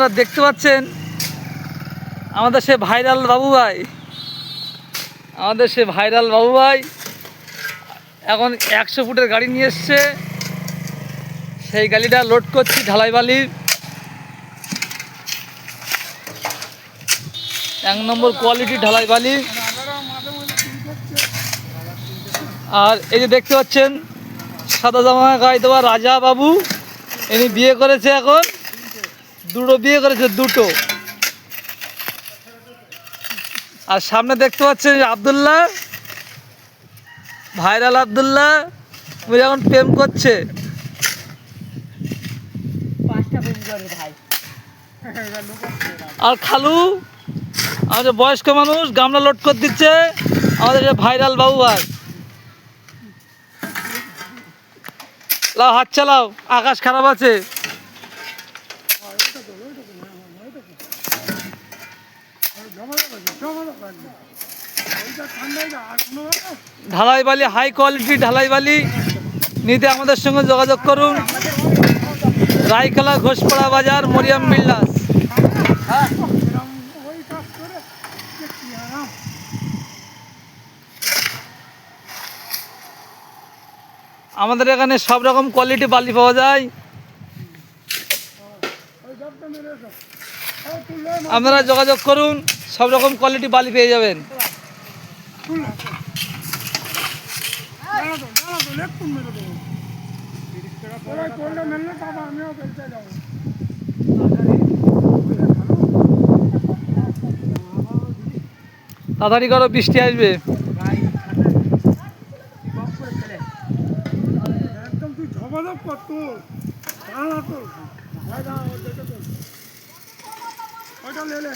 আপনারা দেখতে পাচ্ছেন আমাদের সে ভাইরাল বাবু ভাই এখন 100 ফুটের গাড়ি নিয়ে এসছে। সেই গাড়িটা লোড করছি ঢালাই বালির 1 নম্বর কোয়ালিটি ঢালাই বালি। আর এই যে দেখতে পাচ্ছেন সাদা জামা গায়ে দেওয়া রাজা বাবু, ইনি বিয়ে করেছে, এখন দুটো বিয়ে করেছে, দুটো। আর সামনে দেখতে পাচ্ছেন আব্দুল্লাহ, ভাইরাল আব্দুল্লাহ, উনি এখন প্রেম করছে। আর খালু আমাদের বয়স্ক মানুষ গামলা লোড করে দিচ্ছে আমাদের ভাইরাল বাবু ভাই। লাও হাত চালাও, আকাশ খারাপ আছে। ঢালাই বালি, হাই কোয়ালিটি ঢালাই বালি নিতে আমাদের সঙ্গে যোগাযোগ করুন। রায়কলা, ঘোষপাড়া বাজার, মরিয়াম বিল্ডার্স। আমাদের এখানে সব রকম কোয়ালিটি বালি পাওয়া যায়, আপনারা যোগাযোগ করুন, সব রকম কোয়ালিটি বালি পেয়ে যাবেন। তাড়াতাড়ি করো, বৃষ্টি আসবে। একদম তুই ঝপাঝপ কর, তোর ওইটা লে